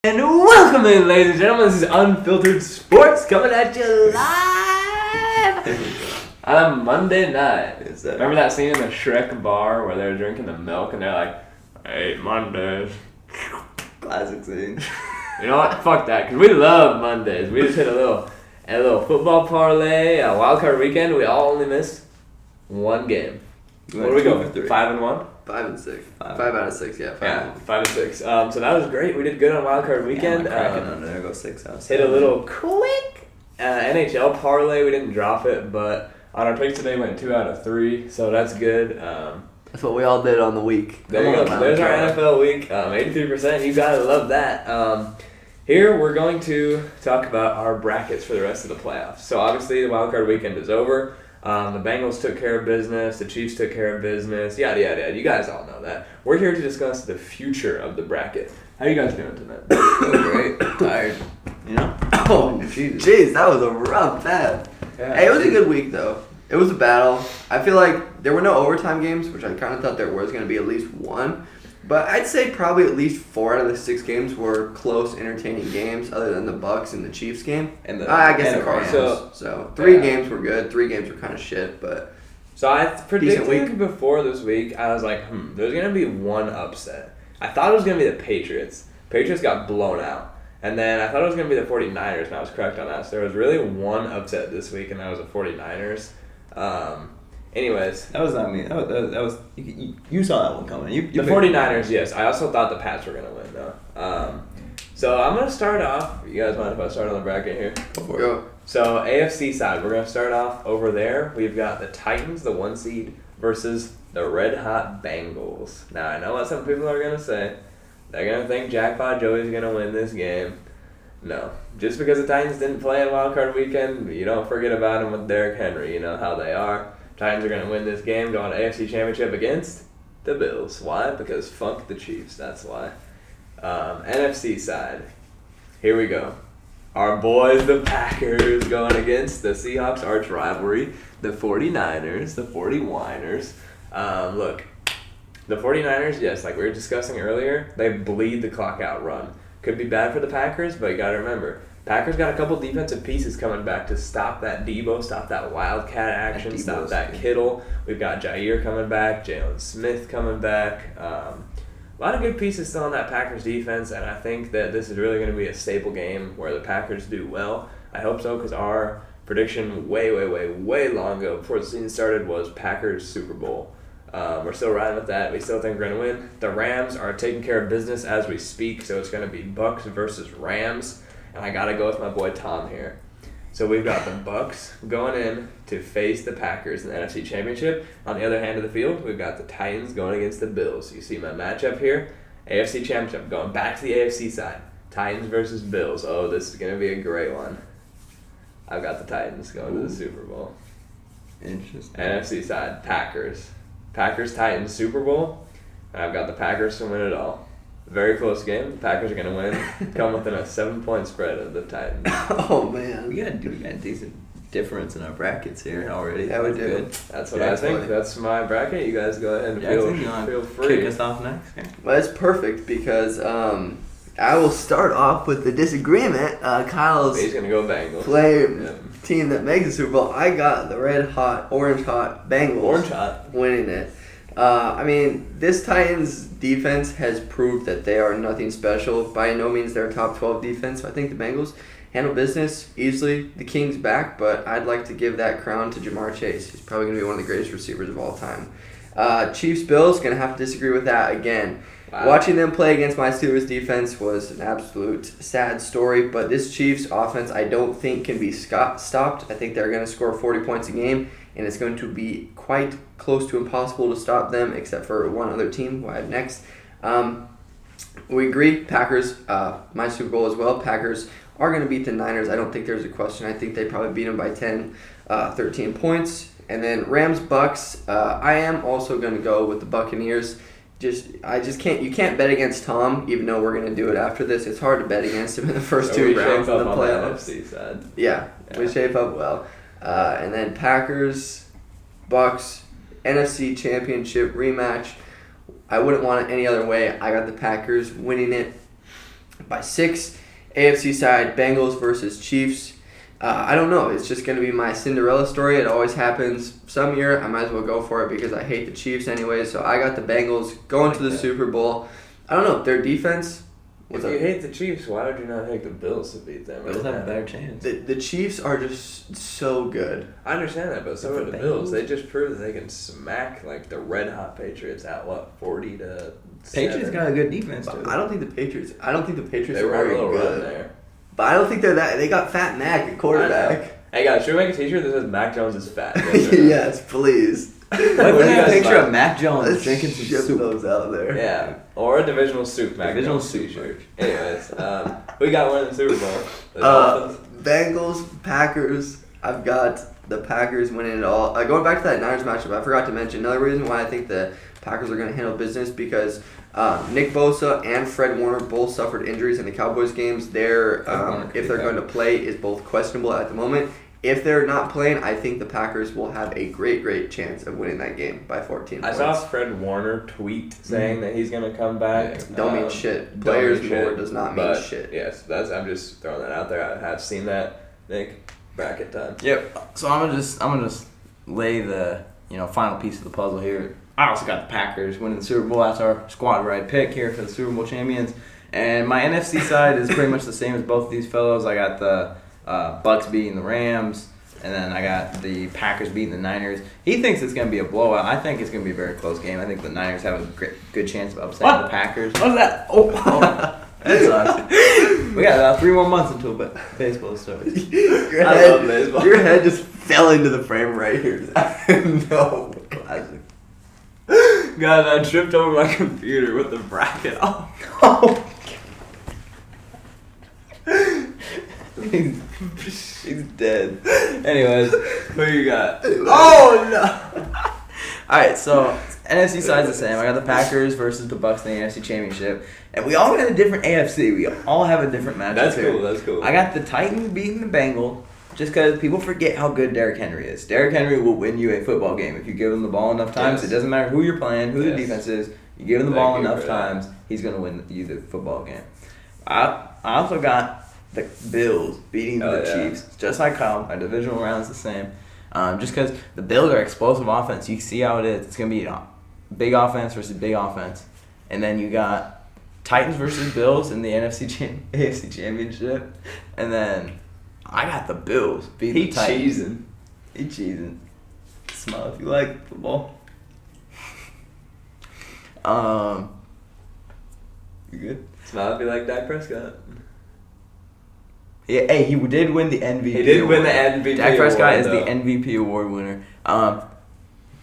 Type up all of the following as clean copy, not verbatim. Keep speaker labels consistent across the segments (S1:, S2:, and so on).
S1: And welcome in, ladies and gentlemen. This is Unfiltered Sports coming at you live on a Monday night. Remember that scene in the Shrek bar where they're drinking the milk and they're like, I hate Mondays.
S2: Classic scene.
S1: You know what? Fuck that, because we love Mondays. We just hit a little football parlay, a wild card weekend. We all only missed one game. Where do we go? 5-1?
S2: 5 and 6. 5 out of 6, yeah.
S1: 5 and 6. So that was great. We did good on wild card weekend.
S2: There go 6 out of 7.
S1: Hit a little quick NHL parlay. We didn't drop it, but on our picks today went 2 out of 3, so that's good.
S2: That's what we all did on the week.
S1: There you go. There's our NFL week. 83%. You gotta love that. Here we're going to talk about our brackets for the rest of the playoffs. So obviously the wild card weekend is over. The Bengals took care of business. The Chiefs took care of business. Yada, yada, yada. You guys all know that. We're here to discuss the future of the bracket. How you guys doing tonight?
S2: Great. Tired. You know? Oh, jeez. That was a rough bet. Yeah, hey, it was a good week, though. It was a battle. I feel like there were no overtime games, which I kind of thought there was going to be at least one. But I'd say probably at least 4 out of the 6 games were close, entertaining games, other than the Bucks and the Chiefs game. And I guess the Cardinals. So 3 games were good. 3 games were kind of shit, but
S1: so I predicted before this week, I was like, there's going to be one upset. I thought it was going to be the Patriots. Patriots got blown out. And then I thought it was going to be the 49ers, and I was correct on that. So there was really one upset this week, and that was the 49ers. Anyways.
S2: That was not me. That was you saw that one coming. You
S1: the 49ers, yes. I also thought the Pats were going to win, though. So I'm going to start off. You guys mind if I start on the bracket here?
S2: Go.
S1: So AFC side, we're going to start off over there. We've got the Titans, the 1 seed, versus the Red Hot Bengals. Now, I know what some people are going to say. They're going to think Jackpot Joey's going to win this game. No. Just because the Titans didn't play in Wild Card Weekend, you don't forget about them with Derrick Henry. You know how they are. Titans are going to win this game, go on to AFC Championship against the Bills. Why? Because fuck the Chiefs. That's why. NFC side. Here we go. Our boys, the Packers, going against the Seahawks arch rivalry, the 49ers, the 40-winers. Look, the 49ers, yes, like we were discussing earlier, they bleed the clock out run. Could be bad for the Packers, but you got to remember, Packers got a couple defensive pieces coming back to stop that Debo, stop that Wildcat action, stop that Kittle. We've got Jair coming back, Jalen Smith coming back. A lot of good pieces still on that Packers defense, and I think that this is really going to be a staple game where the Packers do well. I hope so, because our prediction way long ago before the season started was Packers Super Bowl. We're still riding with that. We still think we're going to win. The Rams are taking care of business as we speak, so it's going to be Bucks versus Rams. And I got to go with my boy Tom here. So we've got the Bucks going in to face the Packers in the NFC Championship. On the other hand of the field, we've got the Titans going against the Bills. You see my matchup here? AFC Championship. Going back to the AFC side. Titans versus Bills. Oh, this is going to be a great one. I've got the Titans going to the Super Bowl.
S2: Interesting.
S1: NFC side, Packers. Packers-Titans Super Bowl. And I've got the Packers to win it all. Very close game. The Packers are going to win. Come within a 7-point spread of the Titans.
S2: Oh, man. We got a decent difference in our brackets here already.
S1: Yeah, we do. Good. That's what I think. That's my bracket. You guys go ahead and feel free.
S2: Kick us off next. Okay.
S3: Well, it's perfect because I will start off with the disagreement. Kyle's
S1: He's going to go Bengals.
S3: Team that makes the Super Bowl. I got the orange hot Bengals winning it. I mean, this Titans defense has proved that they are nothing special. By no means they're a top 12 defense. So I think the Bengals handle business easily. The King's back, but I'd like to give that crown to Jamar Chase. He's probably going to be one of the greatest receivers of all time. Chiefs-Bills, going to have to disagree with that again. Wow. Watching them play against my Steelers defense was an absolute sad story, but this Chiefs offense I don't think can be stopped. I think they're going to score 40 points a game, and it's going to be quite close to impossible to stop them, except for one other team who I have next. We agree, Packers, my Super Bowl as well. Packers are going to beat the Niners. I don't think there's a question. I think they probably beat them by 10, 13 points. And then Rams-Bucks, I am also going to go with the Buccaneers. You can't bet against Tom, even though we're going to do it after this. It's hard to bet against him in the first 2 rounds of the playoffs.
S1: The NFC side.
S3: Yeah, we shape up well. And then Packers, Bucks, NFC Championship rematch. I wouldn't want it any other way. I got the Packers winning it. by 6. AFC side, Bengals versus Chiefs. I don't know. It's just going to be my Cinderella story. It always happens. Some year, I might as well go for it because I hate the Chiefs anyway. So I got the Bengals going to the Super Bowl. I don't know. Their defense...
S1: If you hate the Chiefs, why would you not take the Bills to beat them?
S2: Bills have a better chance.
S3: The Chiefs are just so good.
S1: I understand that, but so are the Bills. They just proved that they can smack like the red hot Patriots at 40-7.
S2: Patriots got a good defense too.
S3: I don't think the Patriots.
S1: They
S3: are
S1: were a
S3: very
S1: little
S3: good.
S1: run there.
S3: But I don't think they're that. They got Fat Mac at quarterback.
S1: Hey guys, should we make a T-shirt that says Mac Jones is fat?
S3: Yes, please.
S2: What if a picture of Mac Jones
S3: Let's
S2: drinking some
S3: ship
S2: soup?
S3: those out there.
S1: Yeah, or a divisional soup Mac
S2: Divisional
S1: Jones
S2: soup
S1: T-shirt. Anyways, we got one in the Super Bowl. The Dolphins.
S3: Bengals, Packers. I've got the Packers winning it all. Going back to that Niners matchup, I forgot to mention another reason why I think the Packers are going to handle business because Nick Bosa and Fred Warner both suffered injuries in the Cowboys games. If they're going to play is both questionable at the moment. If they're not playing, I think the Packers will have a great chance of winning that game by 14 points.
S1: I saw Fred Warner tweet saying that he's going to come back.
S3: Yeah, don't mean shit. Players more does not mean shit.
S1: Yes, I'm just throwing that out there. I have seen that. Nick, bracket time.
S2: Yep. So I'm gonna just lay the final piece of the puzzle here. I also got the Packers winning the Super Bowl. That's our squad ride pick here for the Super Bowl champions. And my NFC side is pretty much the same as both of these fellows. I got the Bucks beating the Rams, and then I got the Packers beating the Niners. He thinks it's going to be a blowout. I think it's going to be a very close game. I think the Niners have a good chance of upsetting the Packers.
S3: What's that? Oh.
S2: That sucks. We got 3 more months until baseball starts.
S1: I love baseball.
S3: Your head just fell into the frame right here. No.
S2: Classic.
S1: God, I tripped over my computer with the bracket off.
S2: He's dead. Anyways,
S1: Who you got?
S2: oh no! Alright, so NFC side's the same. I got the Packers versus the Bucks in the NFC Championship. And we all got a different AFC. We all have a different matchup.
S1: That's cool.
S2: I got the Titans beating the Bengals just because people forget how good Derrick Henry is. Derrick Henry will win you a football game if you give him the ball enough times.
S1: Yes.
S2: It doesn't matter who you're playing, who the
S1: Yes.
S2: defense is. You give him the ball enough times, he's going to win you the football game. I also got the Bills beating the Chiefs, just like Kyle. My divisional round is the same. Just because the Bills are explosive offense. You see how it is. It's going to be big offense versus big offense. And then you got Titans versus Bills in the AFC Championship. And then I got the Bills beating the Titans. He cheesing. Smile if you like football. You good?
S1: Smile if you like Dak Prescott.
S2: Yeah, hey, he did win the MVP.
S1: He did
S2: award.
S1: win the MVP.
S2: Dak Prescott is
S1: award,
S2: the MVP award winner.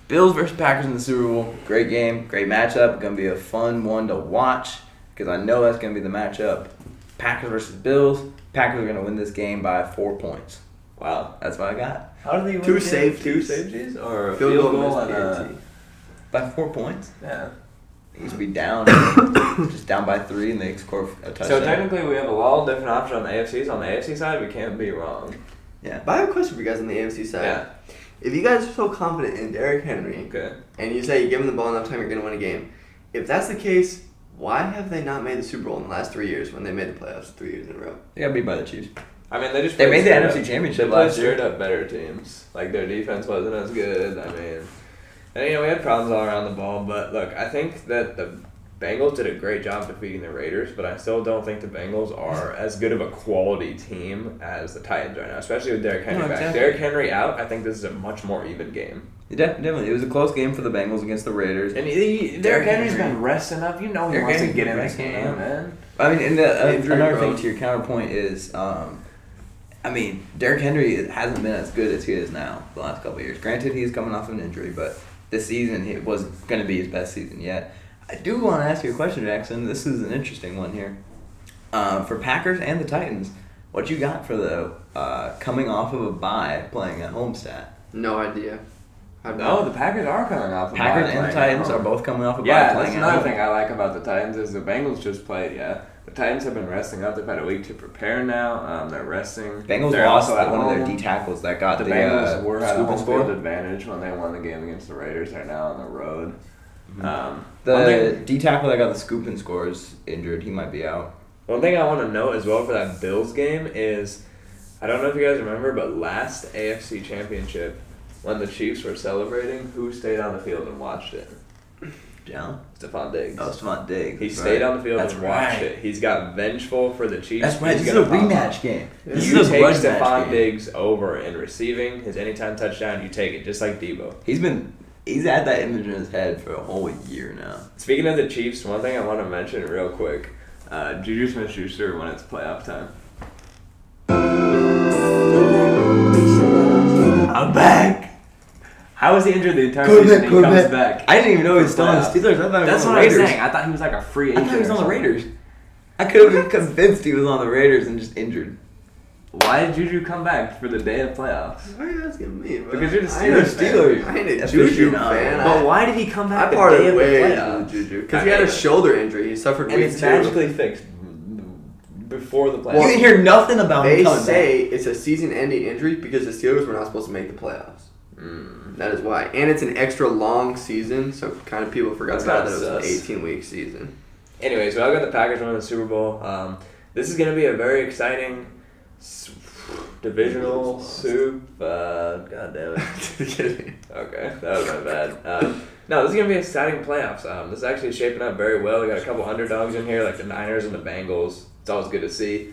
S2: Bills versus Packers in the Super Bowl. Great game, great matchup. Gonna be a fun one to watch because I know that's gonna be the matchup. Packers versus Bills. Packers are gonna win this game by 4 points.
S1: Wow,
S2: that's what I got.
S1: How did he win?
S3: Two
S1: safeties or a field goal and a...
S2: By 4 points.
S1: Yeah.
S2: He used to be down, just down by 3, and they score a touchdown.
S1: So technically, we have a lot of different options on the AFC. On the AFC side, we can't be wrong.
S2: Yeah.
S3: But I have a question for you guys on the AFC side.
S1: Yeah.
S3: If you guys are so confident in Derrick Henry,
S1: Okay.
S3: and you say you give him the ball enough time, you're going to win a game. If that's the case, why have they not made the Super Bowl in the last 3 years when they made the playoffs 3 years in a row?
S2: They got beat by the Chiefs.
S1: I mean, they
S2: made the NFC
S1: Championship
S2: Championship
S1: They played
S2: last year.
S1: straight up better teams. Like, their defense wasn't as good. I mean, and we had problems all around the ball. But look, I think that the Bengals did a great job defeating the Raiders, but I still don't think the Bengals are as good of a quality team as the Titans right now, especially with Derrick Henry back.
S2: Exactly.
S1: Derrick Henry out, I think this is a much more even game.
S2: Definitely. It was a close game for the Bengals against the Raiders.
S1: And Derrick Henry's been resting up. You know he wants to get in the game, man.
S2: I mean, and another thing to your counterpoint is, Derrick Henry hasn't been as good as he is now the last couple of years. Granted, he's coming off an injury, but this season it was going to be his best season yet. I do want to ask you a question, Jackson. This is an interesting one here. For Packers and the Titans, what you got for the coming off of a bye playing at home stat?
S3: No idea.
S1: No, the Packers are coming off.
S2: Packers and the Titans are both coming off a bye
S1: playing
S2: playing
S1: that's
S2: at
S1: another
S2: home.
S1: thing I like about the Titans is the Bengals just played. Yeah, the Titans have been resting up. They've had a week to prepare now. They're resting.
S2: Bengals
S1: They're
S2: lost
S1: also at
S2: one of their
S1: home.
S2: D tackles that got
S1: The
S2: the
S1: Bengals were at a
S2: scoop
S1: home
S2: and score.
S1: field advantage when they won the game against the Raiders. They're now on the road.
S2: The D tackle that got the scoop and score is injured. He might be out.
S1: One thing I want to note as well for that Bills game is, I don't know if you guys remember, but last AFC Championship, when the Chiefs were celebrating, who stayed on the field and watched it?
S2: Jalen?
S1: Stephon Diggs.
S2: Oh, Stephon Diggs.
S1: He stayed on the field and watched it. He's got vengeful for the Chiefs.
S2: That's right. This is a rematch game.
S1: You take Stephon Diggs over in receiving his anytime touchdown. You take it, just like Debo.
S2: He's had that image in his head for a whole year now.
S1: Speaking of the Chiefs, one thing I want to mention real quick: Juju Smith-Schuster when it's playoff time.
S2: I'm back.
S1: How was he injured the entire season? He comes back.
S2: I didn't even know he was still on the Steelers. I thought
S1: That's
S2: he was on
S1: what
S2: the
S1: I was
S2: Raiders.
S1: saying. I thought he was like a free agent.
S2: I thought he was on the Raiders. I could have been convinced he was on the Raiders and just injured.
S1: Why did Juju come back for the day of playoffs?
S3: Why are you asking me, bro?
S1: Because you're the
S3: I ain't a
S1: Steelers.
S3: I ain't a
S2: That's
S3: Juju
S2: what you're
S3: fan.
S1: But why did he come back
S3: I
S1: the
S3: parted
S1: day of the
S3: ways
S1: playoffs?
S3: with Juju because he had a shoulder injury. He suffered
S1: And
S3: week
S1: it's
S3: 2.
S1: magically fixed before the playoffs.
S2: You didn't hear nothing about him
S3: They
S2: coming
S3: say it's a season-ending injury because the Steelers were not supposed to make the playoffs. That is why. And it's an extra long season, so kind of people forgot about that it was an 18-week season.
S1: Anyways, we all got the Packers winning the Super Bowl. This is going to be a very exciting divisional soup. God damn it. Okay, that was my bad. No, this is going to be exciting playoffs. This is actually shaping up very well. We got a couple underdogs in here, like the Niners and the Bengals. It's always good to see.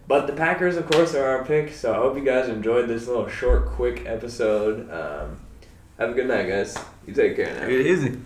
S1: But the Packers, of course, are our pick, so I hope you guys enjoyed this little short, quick episode. Have a good night, guys. You take care now.
S2: back. It is easy.